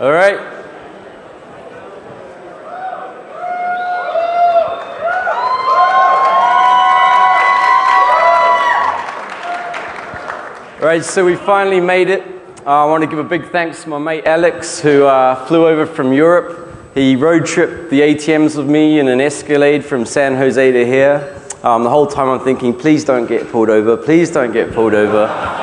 All right. All right, so we finally made it. I want to give a big thanks to my mate Alex, who flew over from Europe. He road tripped the ATMs with me in an Escalade from San Jose to here. The whole time I'm thinking, please don't get pulled over, please don't get pulled over.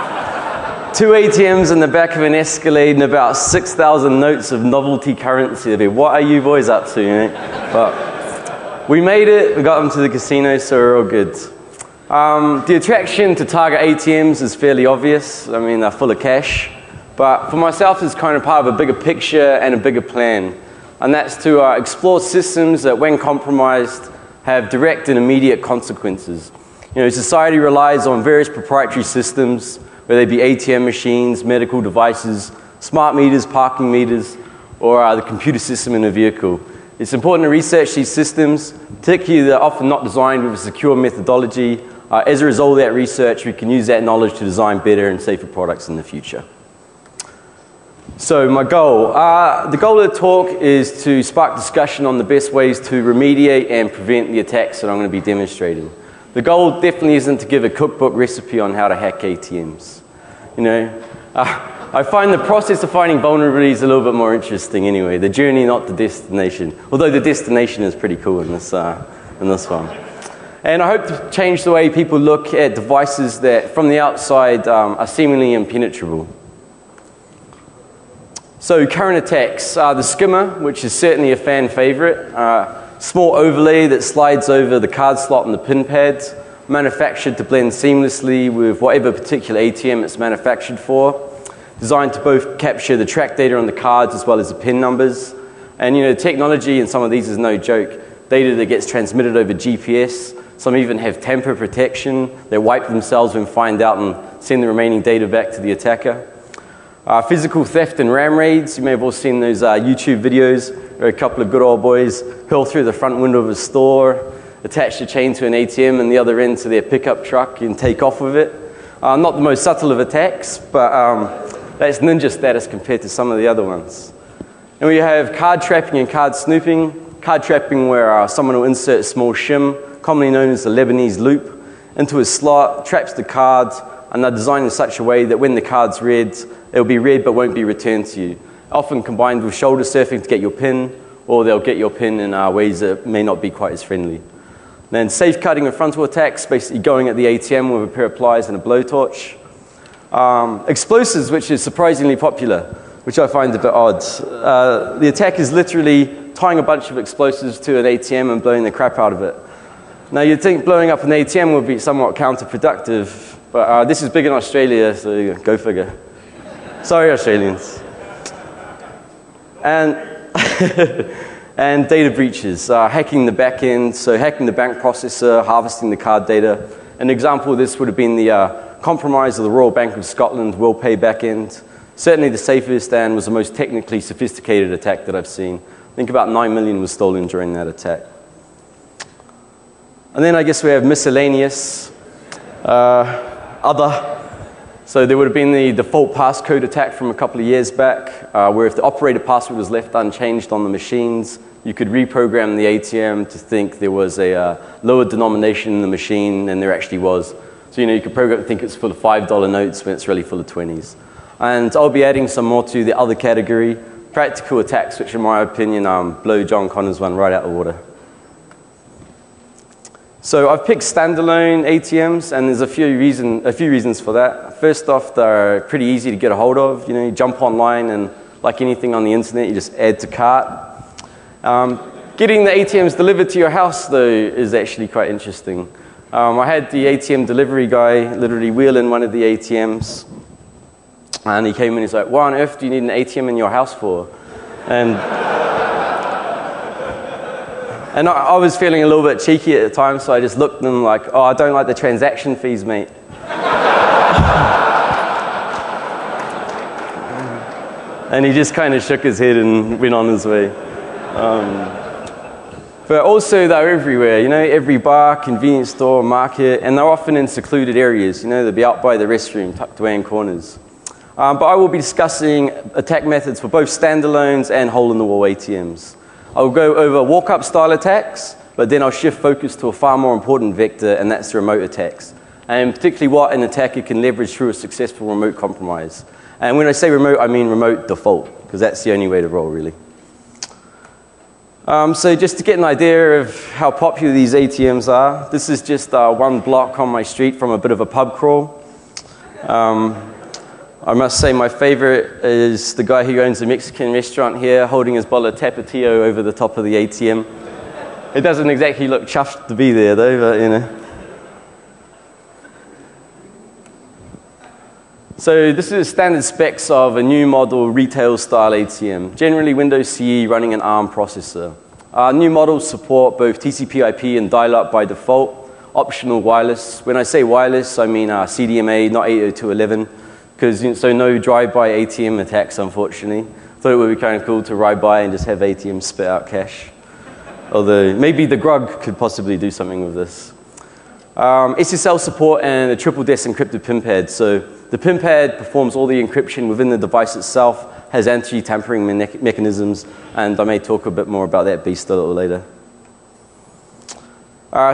2 ATMs in the back of an Escalade and about 6,000 notes of novelty currency. What are you boys up to? You know? But we made it, we got them to the casino, so we're all good. The attraction to Target ATMs is fairly obvious. I mean, they're full of cash. But for myself, it's kind of part of a bigger picture and a bigger plan. And that's to explore systems that, when compromised, have direct and immediate consequences. You know, society relies on various proprietary systems, whether they be ATM machines, medical devices, smart meters, parking meters, or the computer system in a vehicle. It's important to research these systems, particularly they're often not designed with a secure methodology. As a result of that research, we can use that knowledge to design better and safer products in the future. So my goal, the goal of the talk is to spark discussion on the best ways to remediate and prevent the attacks that I'm going to be demonstrating. The goal definitely isn't to give a cookbook recipe on how to hack ATMs. You know, I find the process of finding vulnerabilities a little bit more interesting anyway. The journey, not the destination. Although the destination is pretty cool in this one. And I hope to change the way people look at devices that, from the outside, are seemingly impenetrable. So current attacks, the skimmer, which is certainly a fan favorite, small overlay that slides over the card slot and the pin pads, manufactured to blend seamlessly with whatever particular ATM it's manufactured for, designed to both capture the track data on the cards as well as the pin numbers. And you know, the technology in some of these is no joke. Data that gets transmitted over GPS, some even have tamper protection. They wipe themselves when find out and send the remaining data back to the attacker. Physical theft and ram raids. You may have all seen those YouTube videos where a couple of good old boys hurl through the front window of a store, attach the chain to an ATM and the other end to their pickup truck and take off with it. Not the most subtle of attacks, but that's ninja status compared to some of the other ones. And we have card trapping and card snooping. Card trapping where someone will insert a small shim, commonly known as the Lebanese loop, into a slot, traps the card, and they're designed in such a way that when the card's read, it'll be read but won't be returned to you. Often combined with shoulder surfing to get your PIN, or they'll get your PIN in ways that may not be quite as friendly. Then safe cutting and frontal attacks, basically going at the ATM with a pair of pliers and a blowtorch. Explosives, which is surprisingly popular, which I find a bit odd. The attack is literally tying a bunch of explosives to an ATM and blowing the crap out of it. Now you'd think blowing up an ATM would be somewhat counterproductive, but this is big in Australia, so go figure. Sorry, Australians. And, and data breaches, hacking the back end, so hacking the bank processor, harvesting the card data. An example of this would have been the compromise of the Royal Bank of Scotland WillPay backend. Certainly the safest and was the most technically sophisticated attack that I've seen. I think about 9 million was stolen during that attack. And then I guess we have miscellaneous, other. So there would have been the default passcode attack from a couple of years back, where if the operator password was left unchanged on the machines, you could reprogram the ATM to think there was a lower denomination in the machine than there actually was. So you know, you could program to think it's full of $5 notes when it's really full of 20s. And I'll be adding some more to the other category, practical attacks, which in my opinion blow John Connor's one right out of the water. So I've picked standalone ATMs, and there's a few reasons for that. First off, they're pretty easy to get a hold of. You know, you jump online, and like anything on the internet, you just add to cart. Getting the ATMs delivered to your house, though, is actually quite interesting. I had the ATM delivery guy literally wheel in one of the ATMs, and he came in and he's like, "What on earth do you need an ATM in your house for?" And I was feeling a little bit cheeky at the time, so I just looked at them like, "Oh, I don't like the transaction fees, mate." And he just kind of shook his head and went on his way. But also they're everywhere, you know, every bar, convenience store, market, and they're often in secluded areas. You know, they'll be out by the restroom, tucked away in corners. But I will be discussing attack methods for both standalones and hole-in-the-wall ATMs. I will go over walk-up style attacks, but then I'll shift focus to a far more important vector, and that's the remote attacks, and particularly what an attacker can leverage through a successful remote compromise. And when I say remote, I mean remote default, because that's the only way to roll, really. So just to get an idea of how popular these ATMs are, this is just one block on my street from a bit of a pub crawl. I must say my favorite is the guy who owns a Mexican restaurant here holding his bottle of Tapatio over the top of the ATM. It doesn't exactly look chuffed to be there though, but you know. So this is standard specs of a new model retail style ATM, generally Windows CE running an ARM processor. New models support both TCP/IP and dial-up by default, optional wireless. When I say wireless, I mean CDMA, not 802.11, because so no drive-by ATM attacks, unfortunately. Thought it would be kind of cool to ride by and just have ATMs spit out cash. Although maybe the Grug could possibly do something with this. SSL support and a triple-DES encrypted pin pad. So the pin pad performs all the encryption within the device itself, has anti-tampering mechanisms, and I may talk a bit more about that beast a little later.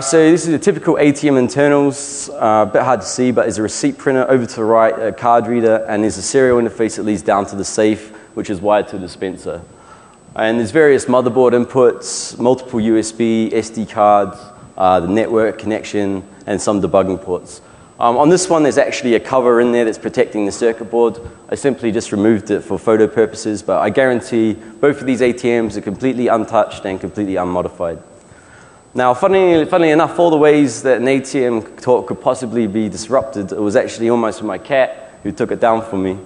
So this is a typical ATM internals, a bit hard to see, but there's a receipt printer over to the right, a card reader, and there's a serial interface that leads down to the safe, which is wired to the dispenser. And there's various motherboard inputs, multiple USB, SD cards, the network connection, and some debugging ports. On this one, there's actually a cover in there that's protecting the circuit board. I simply just removed it for photo purposes, but I guarantee both of these ATMs are completely untouched and completely unmodified. Now, funnily enough, all the ways that an ATM talk could possibly be disrupted, it was actually almost my cat who took it down for me.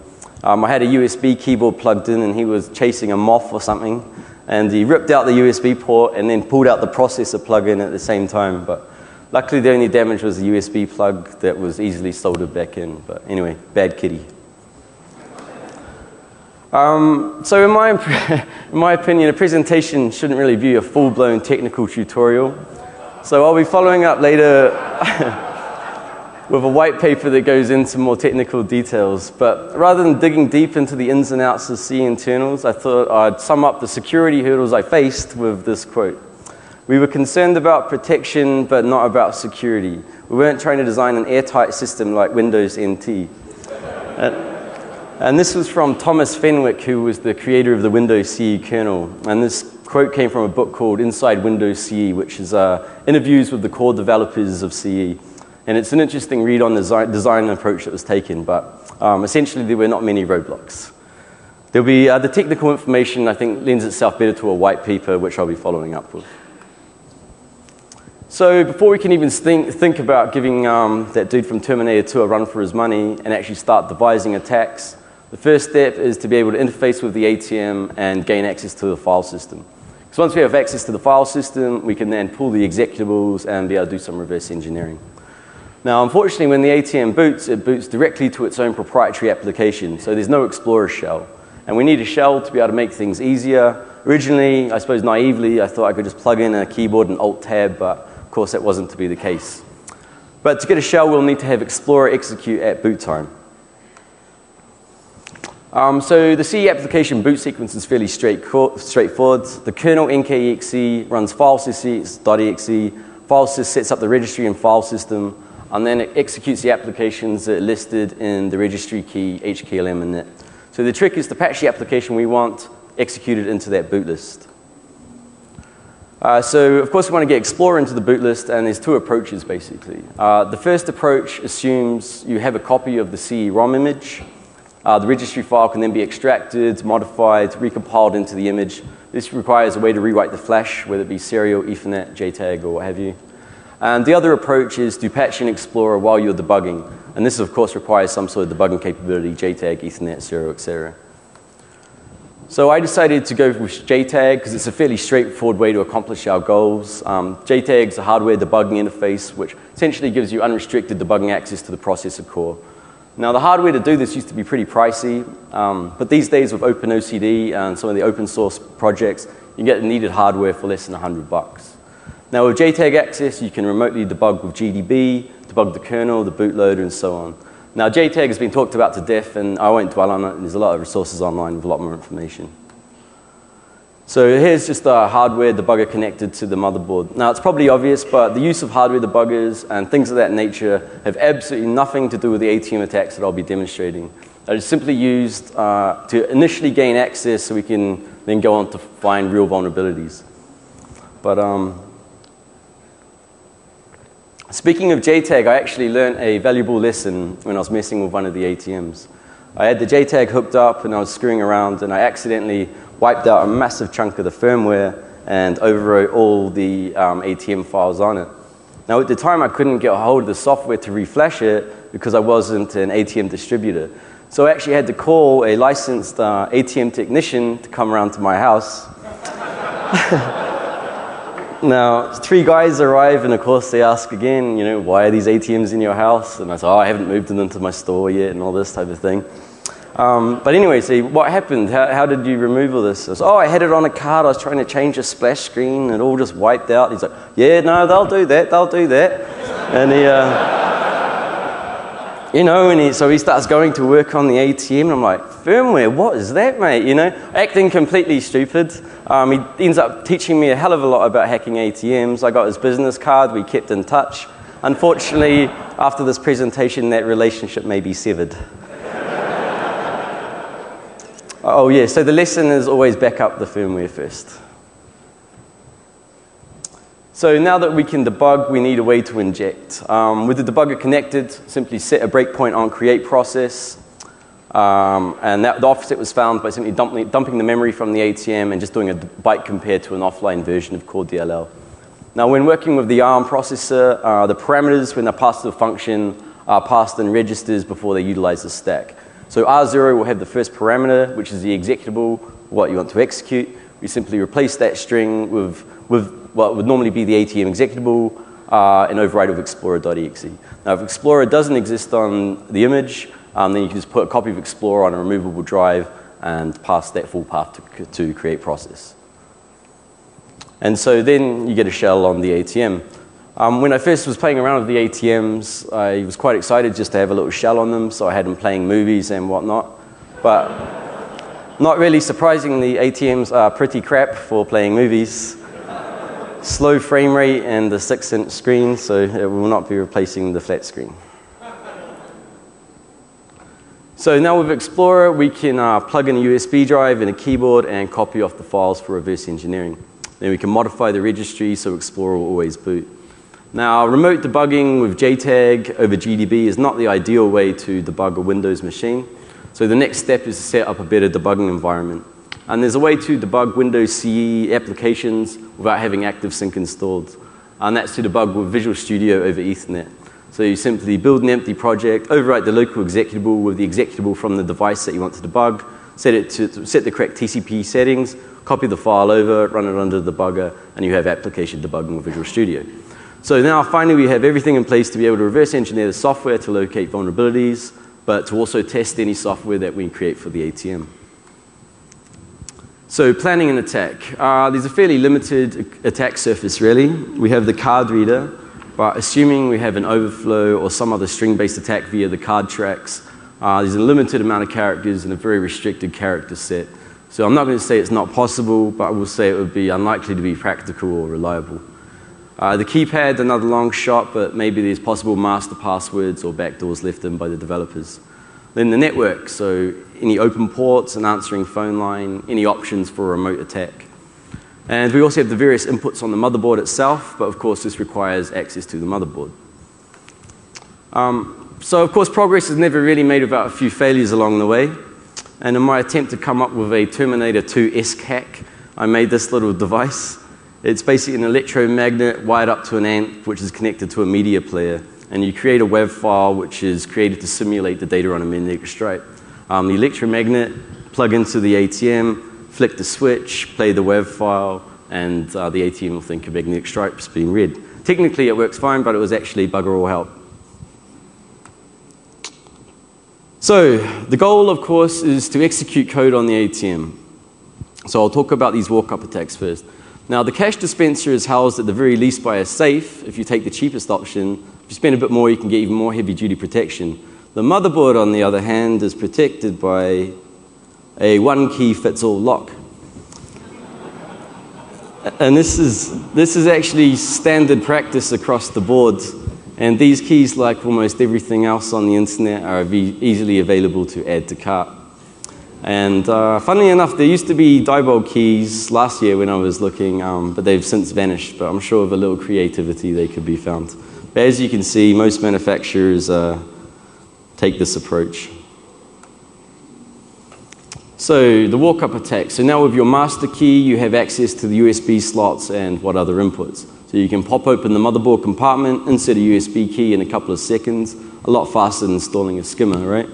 I had a USB keyboard plugged in, and he was chasing a moth or something, and he ripped out the USB port and then pulled out the processor plug-in at the same time. But luckily, the only damage was the USB plug that was easily soldered back in. But anyway, bad kitty. So in my opinion, a presentation shouldn't really be a full-blown technical tutorial. So I'll be following up later with a white paper that goes into more technical details. But rather than digging deep into the ins and outs of C internals, I thought I'd sum up the security hurdles I faced with this quote. We were concerned about protection, but not about security. We weren't trying to design an airtight system like Windows NT. And this was from Thomas Fenwick, who was the creator of the Windows CE kernel. And this quote came from a book called Inside Windows CE, which is interviews with the core developers of CE. And it's an interesting read on the design approach that was taken, but essentially there were not many roadblocks. There'll be the technical information, I think, lends itself better to a white paper, which I'll be following up with. So before we can even think about giving that dude from Terminator 2 a run for his money and actually start devising attacks, the first step is to be able to interface with the ATM and gain access to the file system. Because once we have access to the file system, we can then pull the executables and be able to do some reverse engineering. Now, unfortunately, when the ATM boots, it boots directly to its own proprietary application, so there's no Explorer shell. And we need a shell to be able to make things easier. Originally, I suppose naively, I thought I could just plug in a keyboard and Alt-Tab, but of course that wasn't to be the case. But to get a shell, we'll need to have Explorer execute at boot time. So the CE application boot sequence is fairly straightforward. The kernel NKEXE runs filesys.exe, filesys sets up the registry and file system, and then it executes the applications that are listed in the registry key, HKLM and net. So the trick is to patch the application we want executed into that boot list. So of course we want to get Explorer into the boot list, and there's two approaches basically. The first approach assumes you have a copy of the CE ROM image. The registry file can then be extracted, modified, recompiled into the image. This requires a way to rewrite the flash, whether it be serial, Ethernet, JTAG, or what have you. And the other approach is to patch in Explorer while you're debugging. And this, of course, requires some sort of debugging capability, JTAG, Ethernet, serial, etc. So I decided to go with JTAG because it's a fairly straightforward way to accomplish our goals. JTAG is a hardware debugging interface, which essentially gives you unrestricted debugging access to the processor core. Now, the hardware to do this used to be pretty pricey, but these days with OpenOCD and some of the open source projects, you get the needed hardware for less than $100. Now, with JTAG access, you can remotely debug with GDB, debug the kernel, the bootloader, and so on. Now, JTAG has been talked about to death, and I won't dwell on it. There's a lot of resources online with a lot more information. So here's just the hardware debugger connected to the motherboard. Now, it's probably obvious, but the use of hardware debuggers and things of that nature have absolutely nothing to do with the ATM attacks that I'll be demonstrating. They're simply used to initially gain access so we can then go on to find real vulnerabilities. But speaking of JTAG, I actually learned a valuable lesson when I was messing with one of the ATMs. I had the JTAG hooked up and I was screwing around, and I accidentally wiped out a massive chunk of the firmware and overwrote all the ATM files on it. Now, at the time, I couldn't get a hold of the software to reflash it because I wasn't an ATM distributor. So I actually had to call a licensed ATM technician to come around to my house. Now, 3 guys arrive, and of course they ask again, you know, why are these ATMs in your house? And I said, oh, I haven't moved them into my store yet, and all this type of thing. But anyway, see, what happened? How did you remove all this? I said, oh, I had it on a card. I was trying to change a splash screen, and it all just wiped out. He's like, yeah, no, they'll do that. They'll do that. And he, you know, so he starts going to work on the ATM, and I'm like, firmware, what is that, mate? You know, acting completely stupid. He ends up teaching me a hell of a lot about hacking ATMs. I got his business card. We kept in touch. Unfortunately, after this presentation, that relationship may be severed. Oh yeah, so the lesson is always back up the firmware first. So now that we can debug, we need a way to inject. With the debugger connected, simply set a breakpoint on create process. And the offset was found by simply dumping the memory from the ATM and just doing a byte compare to an offline version of core DLL. Now, when working with the ARM processor, the parameters, when they're passed to a function, are passed in registers before they utilize the stack. So R0 will have the first parameter, which is the executable, what you want to execute. We simply replace that string with what would normally be the ATM executable and override with explorer.exe. Now, if Explorer doesn't exist on the image, then you can just put a copy of Explorer on a removable drive and pass that full path to create process. And so then you get a shell on the ATM. When I first was playing around with the ATMs, I was quite excited just to have a little shell on them, so I had them playing movies and whatnot. But not really surprisingly, ATMs are pretty crap for playing movies. Slow frame rate and the 6-inch screen, so it will not be replacing the flat screen. So now with Explorer, we can plug in a USB drive and a keyboard and copy off the files for reverse engineering. Then we can modify the registry so Explorer will always boot. Now, remote debugging with JTAG over GDB is not the ideal way to debug a Windows machine. So the next step is to set up a better debugging environment. And there's a way to debug Windows CE applications without having ActiveSync installed. And that's to debug with Visual Studio over Ethernet. So you simply build an empty project, overwrite the local executable with the executable from the device that you want to debug, set the correct TCP settings, copy the file over, run it under the debugger, and you have application debugging with Visual Studio. So now finally we have everything in place to be able to reverse engineer the software to locate vulnerabilities, but to also test any software that we create for the ATM. So planning an attack. There's a fairly limited attack surface really. We have the card reader, but assuming we have an overflow or some other string-based attack via the card tracks, there's a limited amount of characters and a very restricted character set. So I'm not going to say it's not possible, but I will say it would be unlikely to be practical or reliable. The keypad, another long shot, but maybe there's possible master passwords or backdoors left in by the developers. Then the network, so any open ports, an answering phone line, any options for a remote attack. And we also have the various inputs on the motherboard itself, but of course this requires access to the motherboard. So of course progress is never really made without a few failures along the way. And in my attempt to come up with a Terminator 2-esque hack, I made this little device. It's basically an electromagnet wired up to an amp, which is connected to a media player. And you create a WAV file, which is created to simulate the data on a magnetic stripe. The electromagnet, plug into the ATM, flick the switch, play the WAV file, and the ATM will think a magnetic stripe's being read. Technically, it works fine, but it was actually bugger all help. So the goal, of course, is to execute code on the ATM. So I'll talk about these walk-up attacks first. Now, the cash dispenser is housed at the very least by a safe. If you take the cheapest option, if you spend a bit more, you can get even more heavy-duty protection. The motherboard, on the other hand, is protected by a one-key-fits-all lock. And this is actually standard practice across the board. And these keys, like almost everything else on the internet, are easily available to add to cart. And funnily enough, there used to be diebold keys last year when I was looking, but they've since vanished. But I'm sure with a little creativity, they could be found. But as you can see, most manufacturers take this approach. So the walk-up attack. So now with your master key, you have access to the USB slots and what other inputs. So you can pop open the motherboard compartment, insert a USB key in a couple of seconds, a lot faster than installing a skimmer, right?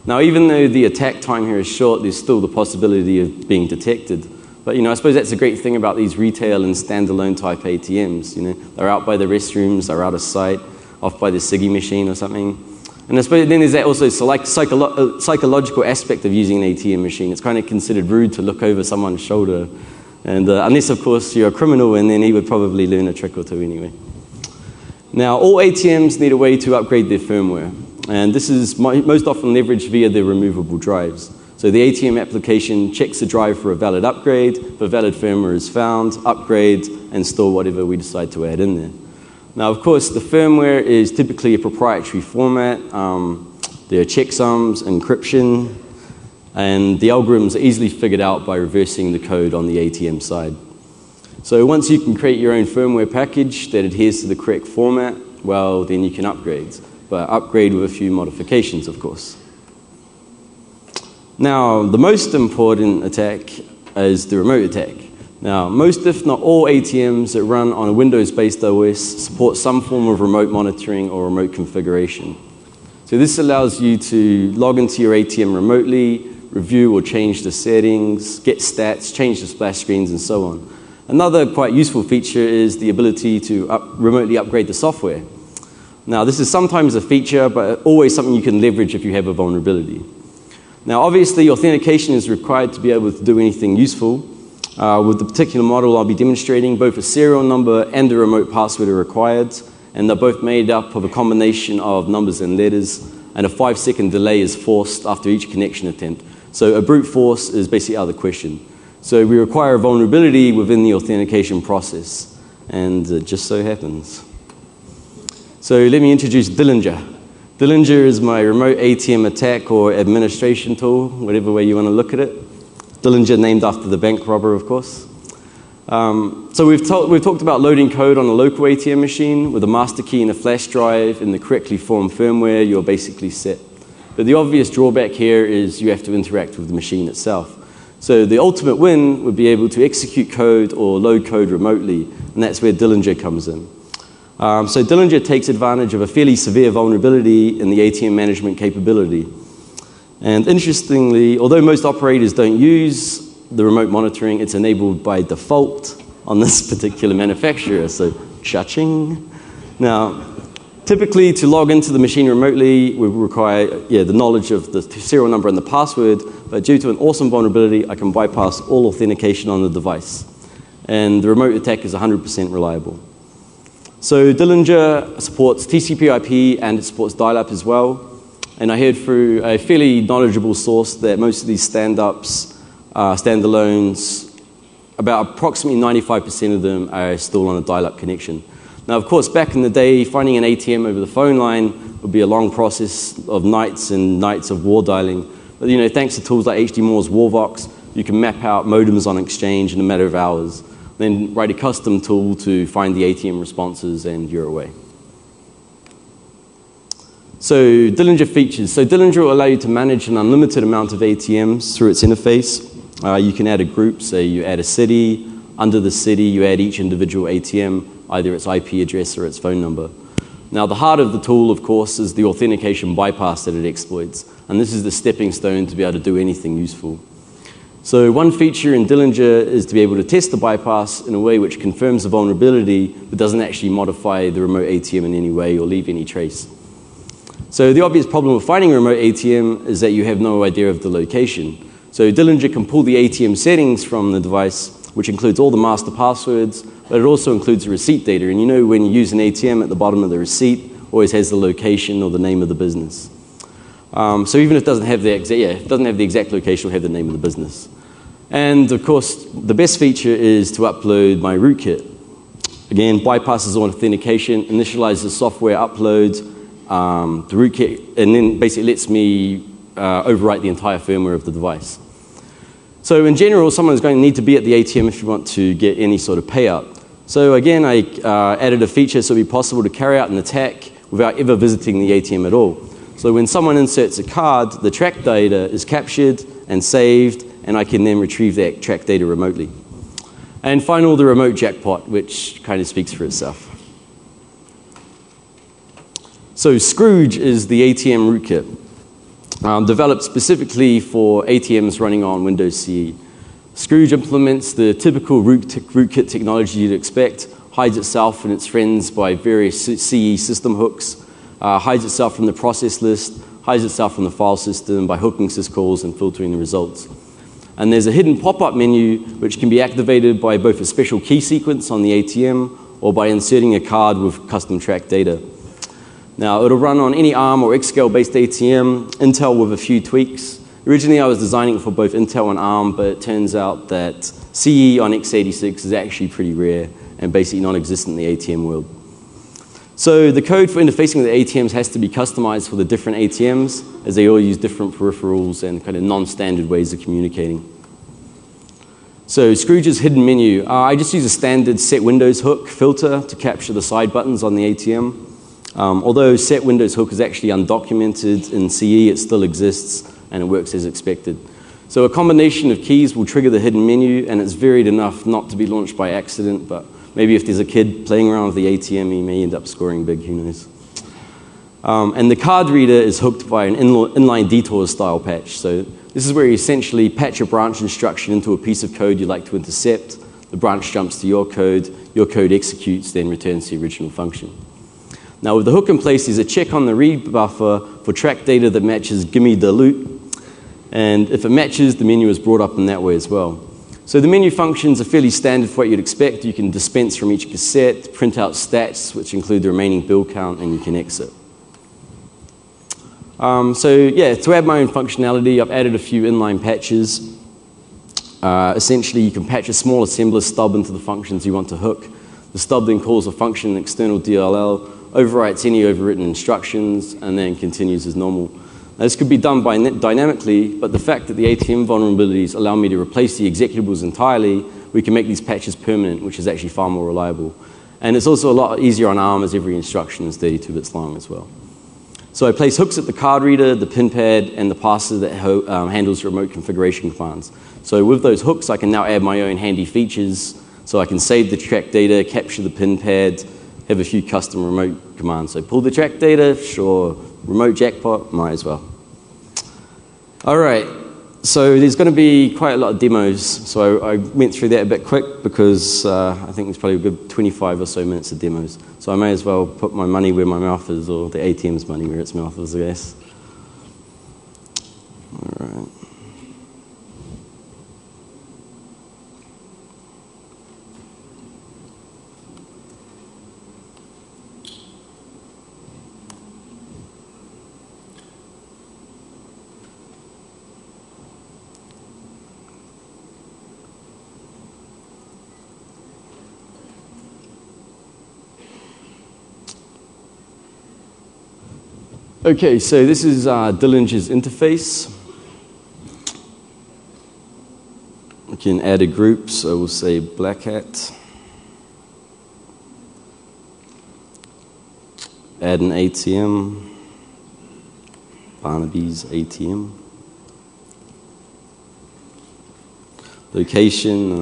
Now, even though the attack time here is short, there's still the possibility of being detected. But, I suppose that's a great thing about these retail and standalone type ATMs. They're out by the restrooms, they're out of sight, off by the Siggy machine or something. And I suppose then there's that also psychological aspect of using an ATM machine. It's kind of considered rude to look over someone's shoulder. And unless, of course, you're a criminal, and then he would probably learn a trick or two anyway. Now, all ATMs need a way to upgrade their firmware. And this is most often leveraged via the removable drives. So the ATM application checks the drive for a valid upgrade. If a valid firmware is found, upgrade, and store whatever we decide to add in there. Now, of course, the firmware is typically a proprietary format. There are checksums, encryption, and the algorithms are easily figured out by reversing the code on the ATM side. So once you can create your own firmware package that adheres to the correct format, well, then you can upgrade. But upgrade with a few modifications, of course. Now, the most important attack is the remote attack. Now, most, if not all, ATMs that run on a Windows-based OS support some form of remote monitoring or remote configuration. So this allows you to log into your ATM remotely, review or change the settings, get stats, change the splash screens, and so on. Another quite useful feature is the ability to remotely upgrade the software. Now, this is sometimes a feature, but always something you can leverage if you have a vulnerability. Now, obviously, authentication is required to be able to do anything useful. With the particular model I'll be demonstrating, both a serial number and a remote password are required, and they're both made up of a combination of numbers and letters, and a 5-second delay is forced after each connection attempt. So a brute force is basically out of the question. So we require a vulnerability within the authentication process, and it just so happens. So let me introduce Dillinger. Dillinger is my remote ATM attack or administration tool, whatever way you want to look at it. Dillinger named after the bank robber, of course. So we've talked about loading code on a local ATM machine with a master key and a flash drive and the correctly formed firmware. You're basically set. But the obvious drawback here is you have to interact with the machine itself. So the ultimate win would be able to execute code or load code remotely, and that's where Dillinger comes in. So Dillinger takes advantage of a fairly severe vulnerability in the ATM management capability. And interestingly, although most operators don't use the remote monitoring, it's enabled by default on this particular manufacturer, so cha-ching. Now, typically to log into the machine remotely, we require the knowledge of the serial number and the password, but due to an awesome vulnerability, I can bypass all authentication on the device. And the remote attack is 100% reliable. So Dillinger supports TCP/IP and it supports dial-up as well. And I heard through a fairly knowledgeable source that most of these stand-ups, standalones, about approximately 95% of them are still on a dial-up connection. Now, of course, back in the day, finding an ATM over the phone line would be a long process of nights and nights of war dialing. But thanks to tools like HD Moore's Warvox, you can map out modems on exchange in a matter of hours. Then write a custom tool to find the ATM responses, and you're away. So Dillinger features. So Dillinger will allow you to manage an unlimited amount of ATMs through its interface. You can add a group, say you add a city. Under the city, you add each individual ATM, either its IP address or its phone number. Now, the heart of the tool, of course, is the authentication bypass that it exploits. And this is the stepping stone to be able to do anything useful. So one feature in Dillinger is to be able to test the bypass in a way which confirms the vulnerability, but doesn't actually modify the remote ATM in any way or leave any trace. So the obvious problem with finding a remote ATM is that you have no idea of the location. So Dillinger can pull the ATM settings from the device, which includes all the master passwords, but it also includes the receipt data. And when you use an ATM, at the bottom of the receipt always has the location or the name of the business. So even if it doesn't have the exact location, it'll have the name of the business. And of course, the best feature is to upload my rootkit. Again, bypasses authentication, initializes software uploads, the rootkit, and then basically lets me overwrite the entire firmware of the device. So in general, someone's going to need to be at the ATM if you want to get any sort of payout. So again, I added a feature so it would be possible to carry out an attack without ever visiting the ATM at all. So when someone inserts a card, the track data is captured and saved, and I can then retrieve that track data remotely. And finally, the remote jackpot, which kind of speaks for itself. So Scrooge is the ATM rootkit, developed specifically for ATMs running on Windows CE. Scrooge implements the typical rootkit technology you'd expect, hides itself and its friends by various CE system hooks, hides itself from the process list, hides itself from the file system by hooking syscalls and filtering the results. And there's a hidden pop-up menu which can be activated by both a special key sequence on the ATM or by inserting a card with custom track data. Now, it'll run on any ARM or Xscale based ATM, Intel with a few tweaks. Originally, I was designing it for both Intel and ARM, but it turns out that CE on x86 is actually pretty rare and basically non-existent in the ATM world. So the code for interfacing with the ATMs has to be customized for the different ATMs, as they all use different peripherals and kind of non-standard ways of communicating. So Scrooge's hidden menu. I just use a standard set Windows hook filter to capture the side buttons on the ATM. Although set Windows hook is actually undocumented in CE, it still exists and it works as expected. So a combination of keys will trigger the hidden menu, and it's varied enough not to be launched by accident, but maybe if there's a kid playing around with the ATM, he may end up scoring big, who knows. And the card reader is hooked by an inline detour style patch. So this is where you essentially patch a branch instruction into a piece of code you'd like to intercept. The branch jumps to your code executes, then returns the original function. Now with the hook in place, there's a check on the read buffer for track data that matches gimme the loot. And if it matches, the menu is brought up in that way as well. So the menu functions are fairly standard for what you'd expect. You can dispense from each cassette, print out stats, which include the remaining bill count, and you can exit. So yeah, to add my own functionality, I've added a few inline patches. Essentially, you can patch a small assembler stub into the functions you want to hook. The stub then calls a function in external DLL, overwrites any overwritten instructions, and then continues as normal. Now, this could be done dynamically, but the fact that the ATM vulnerabilities allow me to replace the executables entirely, we can make these patches permanent, which is actually far more reliable. And it's also a lot easier on ARM, as every instruction is 32 bits long as well. So I place hooks at the card reader, the pin pad, and the parser that handles remote configuration commands. So with those hooks, I can now add my own handy features. So I can save the track data, capture the pin pad, have a few custom remote commands. So pull the track data, sure. Remote jackpot, might as well. All right, so there's going to be quite a lot of demos. So I went through that a bit quick because I think there's probably a good 25 or so minutes of demos. So I may as well put my money where my mouth is, or the ATM's money where its mouth is, I guess. All right. Okay, so this is Dillinger's interface. We can add a group, so we'll say Black Hat. Add an ATM. Barnaby's ATM. Location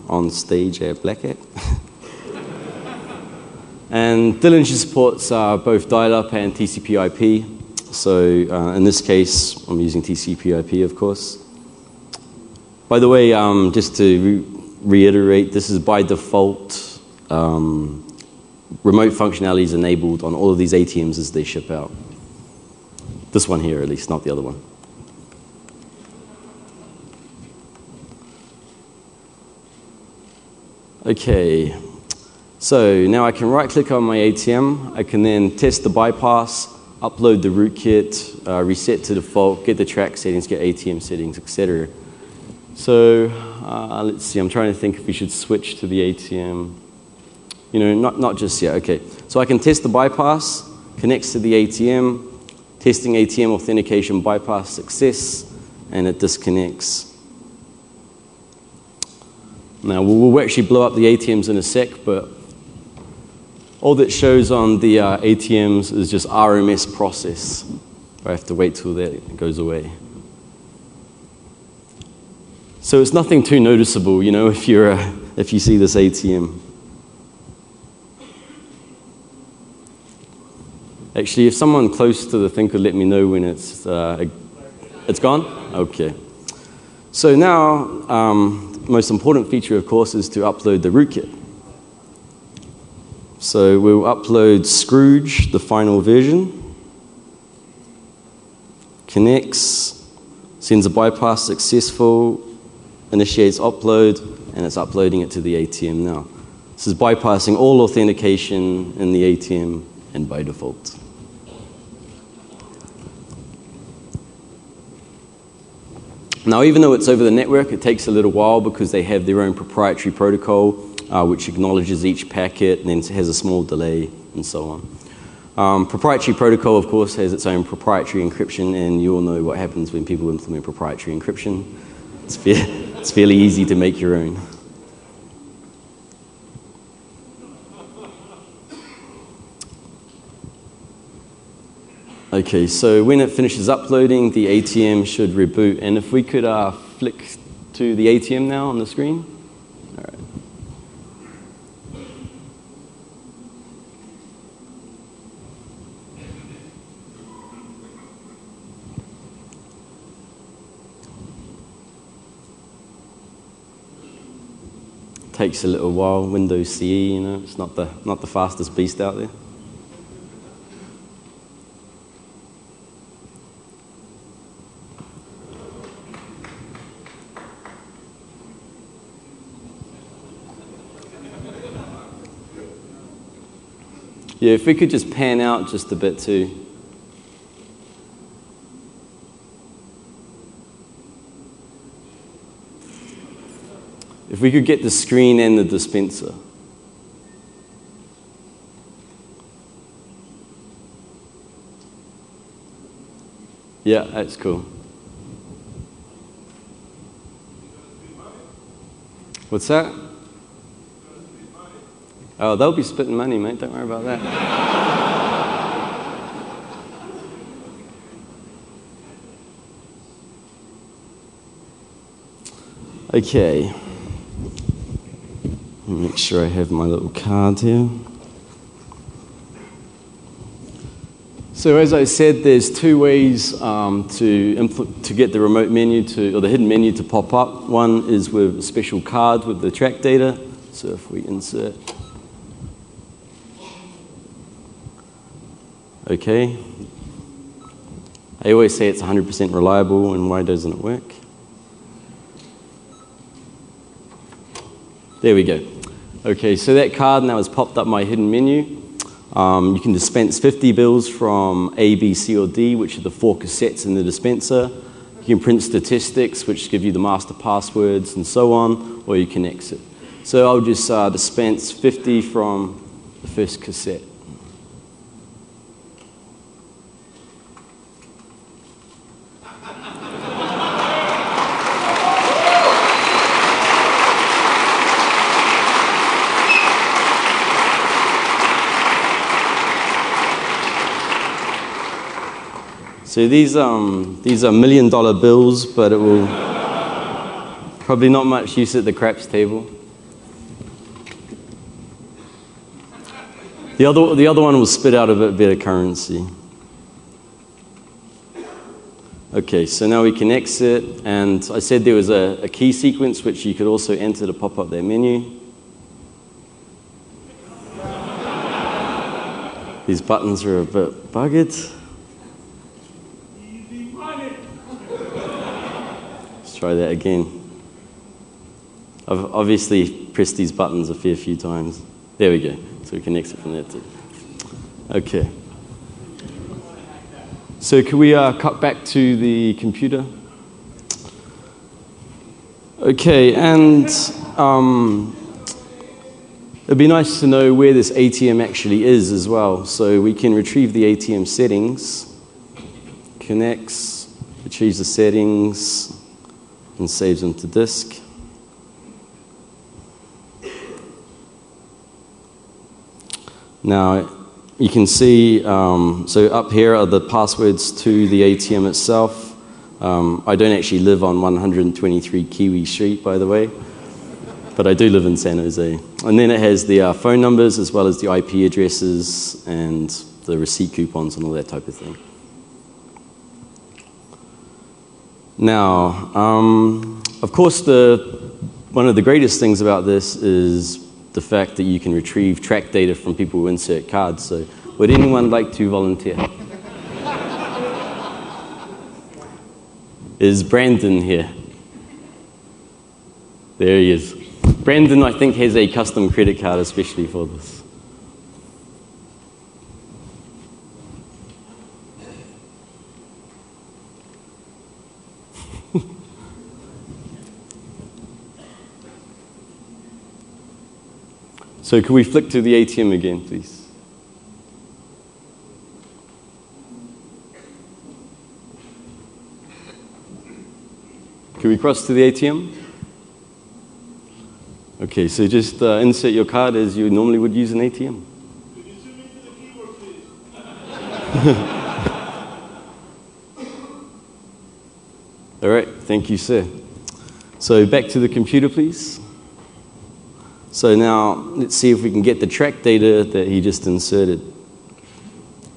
on stage at Black Hat. And Dillinger supports both dial-up and TCP/IP. So in this case, I'm using TCP/IP, of course. By the way, just to reiterate, this is by default. Remote functionality is enabled on all of these ATMs as they ship out. This one here, at least, not the other one. Okay. So now I can right-click on my ATM. I can then test the bypass upload the rootkit, reset to default, get the track settings, get ATM settings, etc. So let's see, I'm trying to think if we should switch to the ATM. You know, not just yet, okay. So I can test the bypass, connects to the ATM, testing ATM authentication bypass success, and it disconnects. Now, we'll actually blow up the ATMs in a sec, but all that shows on the ATMs is just RMS process. I have to wait till that goes away. So it's nothing too noticeable, you know, if you see this ATM. Actually, if someone close to the thing could let me know when it's gone? Okay. So now, the most important feature, of course, is to upload the rootkit. So we'll upload Scrooge, the final version. Connects, sends a bypass successful, initiates upload, and it's uploading it to the ATM now. This is bypassing all authentication in the ATM and by default. Now, even though it's over the network, it takes a little while because they have their own proprietary protocol, which acknowledges each packet and then has a small delay and so on. Proprietary protocol, of course, has its own proprietary encryption, and you all know what happens when people implement proprietary encryption. It's fairly easy to make your own. Okay, so when it finishes uploading, the ATM should reboot. And if we could flick to the ATM now on the screen. All right. Takes a little while. Windows CE, you know, it's not the fastest beast out there. Yeah, if we could just pan out just a bit too. If we could get the screen and the dispenser. Yeah, that's cool. What's that? Oh, they'll be spitting money, mate. Don't worry about that. Okay. Make sure I have my little card here. So as I said, there's two ways to get the remote menu or the hidden menu to pop up. One is with a special card with the track data. So if we insert. Okay. I always say it's 100% reliable, and why doesn't it work? There we go. Okay, so that card now has popped up my hidden menu. You can dispense 50 bills from A, B, C, or D, which are the 4 cassettes in the dispenser. You can print statistics, which give you the master passwords and so on, or you can exit. So I'll just dispense 50 from the first cassette. So these are $1 million bills, but it will probably not much use at the craps table. The other one will spit out a bit better currency. Okay, so now we can exit, and I said there was a key sequence which you could also enter to pop up their menu. These buttons are a bit buggered. Try that again. I've obviously pressed these buttons a fair few times. There we go. So we can exit from there too. Okay. So can we cut back to the computer? Okay, and it'd be nice to know where this ATM actually is as well. So we can retrieve the ATM settings, connects, retrieves the settings, and saves them to disk. Now, you can see, so up here are the passwords to the ATM itself. I don't actually live on 123 Kiwi Street, by the way, but I do live in San Jose. And then it has the phone numbers as well as the IP addresses and the receipt coupons and all that type of thing. Now, of course, one of the greatest things about this is the fact that you can retrieve track data from people who insert cards. So would anyone like to volunteer? Is Brandon here? There he is. Brandon, I think, has a custom credit card especially for this. So can we flick to the ATM again, please? Can we cross to the ATM? Okay, so just insert your card as you normally would use an ATM. Could you zoom into the keyboard, please? All right, thank you, sir. So back to the computer, please. So now, let's see if we can get the track data that he just inserted.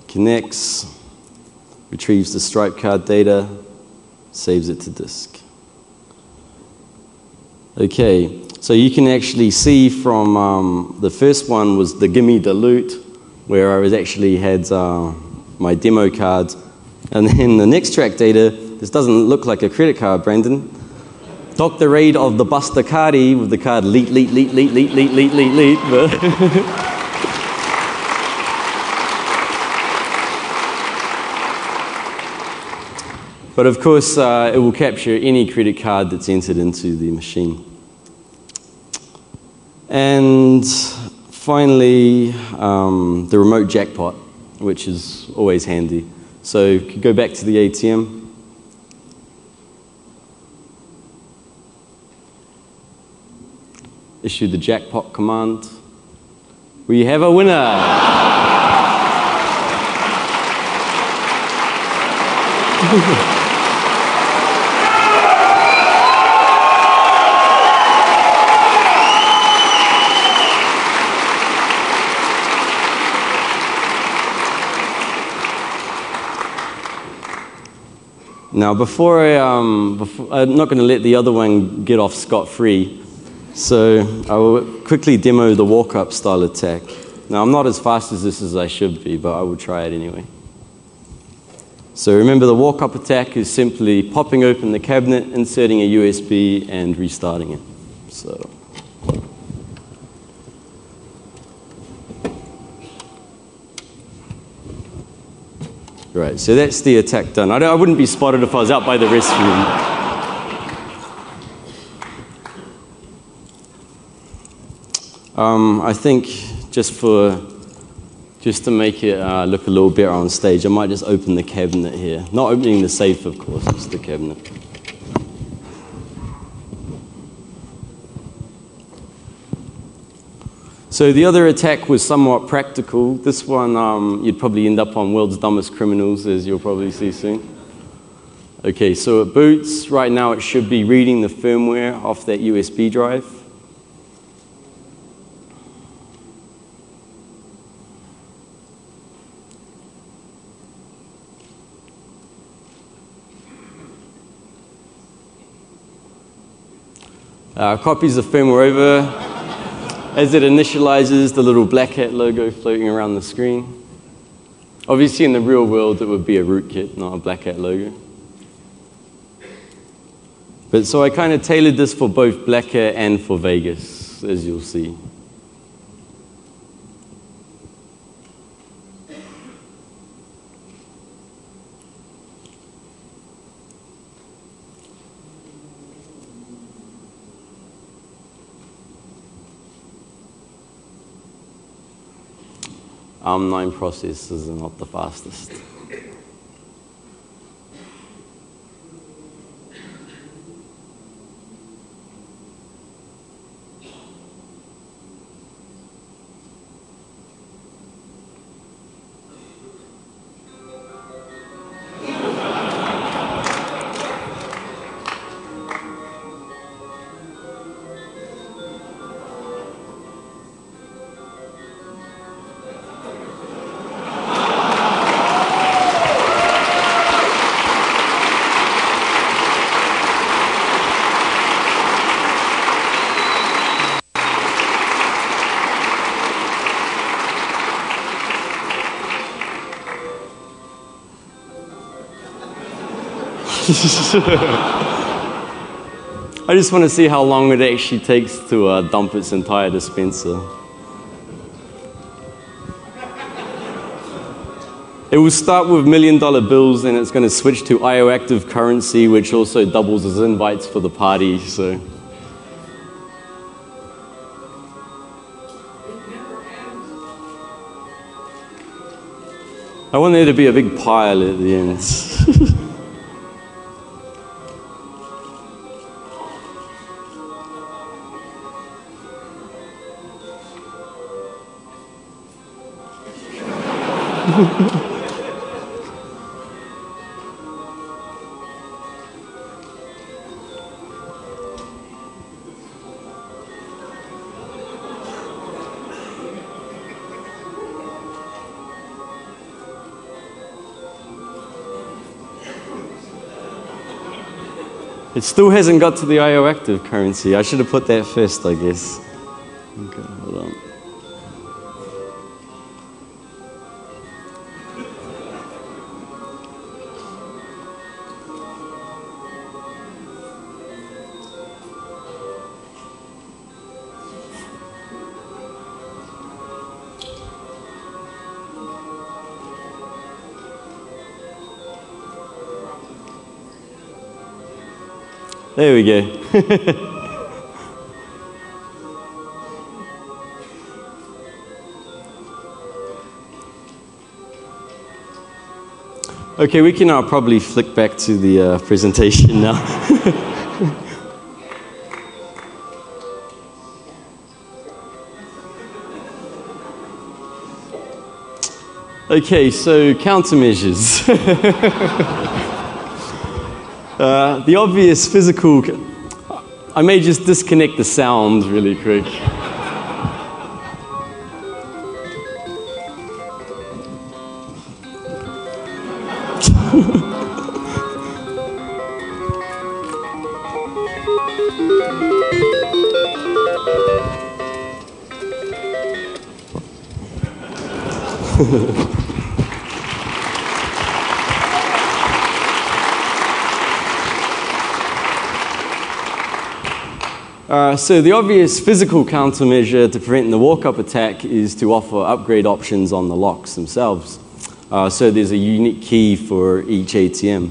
Connects, retrieves the Stripe card data, saves it to disk. Okay, so you can actually see from the first one was the Gimme the Loot, where I was actually had my demo cards. And then the next track data, this doesn't look like a credit card, Brandon. Dr. Raid of the Buster Cardi with the card leet. But of course, it will capture any credit card that's entered into the machine. And finally, the remote jackpot, which is always handy. So you could go back to the ATM. Issue the jackpot command. We have a winner. Now, I'm not going to let the other one get off scot-free. So I will quickly demo the walk-up style attack. Now, I'm not as fast as this as I should be, but I will try it anyway. So remember, the walk-up attack is simply popping open the cabinet, inserting a USB, and restarting it. So right, so that's the attack done. I wouldn't be spotted if I was out by the restroom. I think just to make it look a little better on stage, I might just open the cabinet here. Not opening the safe, of course, just the cabinet. So the other attack was somewhat practical. This one, you'd probably end up on World's Dumbest Criminals, as you'll probably see soon. Okay, so it boots. Right now it should be reading the firmware off that USB drive. Copies the firmware over. As it initializes, the little black hat logo floating around the screen. Obviously, in the real world, it would be a rootkit, not a black hat logo. But so I kind of tailored this for both Black Hat and for Vegas, as you'll see. ARM9 processors are not the fastest. I just want to see how long it actually takes to dump its entire dispenser. It will start with $1 million bills, and it's going to switch to IO active currency, which also doubles as invites for the party. So, I want there to be a big pile at the end. It still hasn't got to the IO active currency. I should have put that first, I guess. Okay, hold on. There we go. Okay, we can probably flick back to the presentation now. Okay, so countermeasures. The obvious physical, I may just disconnect the sound really quick. So the obvious physical countermeasure to prevent the walk-up attack is to offer upgrade options on the locks themselves. So there's a unique key for each ATM.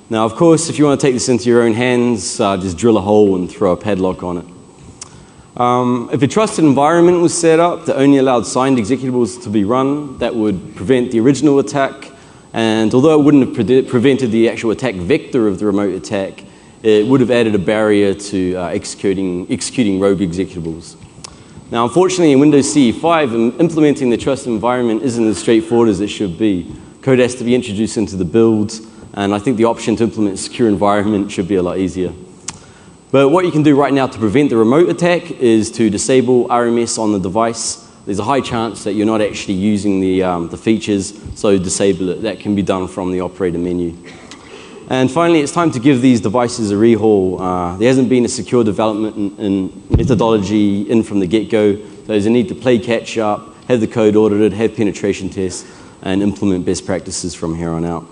Now, of course, if you want to take this into your own hands, just drill a hole and throw a padlock on it. If a trusted environment was set up that only allowed signed executables to be run, that would prevent the original attack. And although it wouldn't have prevented the actual attack vector of the remote attack, it would have added a barrier to executing rogue executables. Now, unfortunately, in Windows CE5, implementing the trusted environment isn't as straightforward as it should be. Code has to be introduced into the build, and I think the option to implement a secure environment should be a lot easier. But what you can do right now to prevent the remote attack is to disable RMS on the device. There's a high chance that you're not actually using the features, so disable it. That can be done from the operator menu. And finally, it's time to give these devices a rehaul. There hasn't been a secure development and methodology in from the get-go. So there's a need to play catch-up, have the code audited, have penetration tests, and implement best practices from here on out.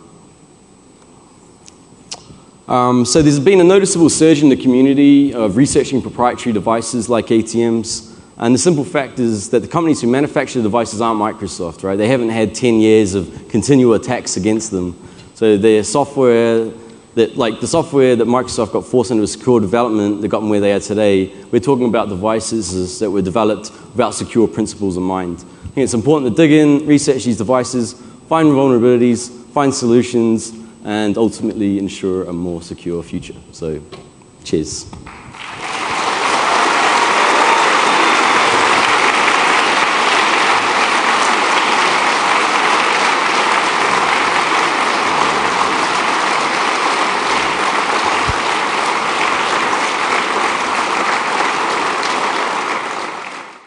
So there's been a noticeable surge in the community of researching proprietary devices like ATMs. And the simple fact is that the companies who manufacture the devices aren't Microsoft, right? They haven't had 10 years of continual attacks against them. So their software, the software that Microsoft got forced into a secure development that got them where they are today, we're talking about devices that were developed without secure principles in mind. I think it's important to dig in, research these devices, find vulnerabilities, find solutions, and ultimately ensure a more secure future. So, cheers.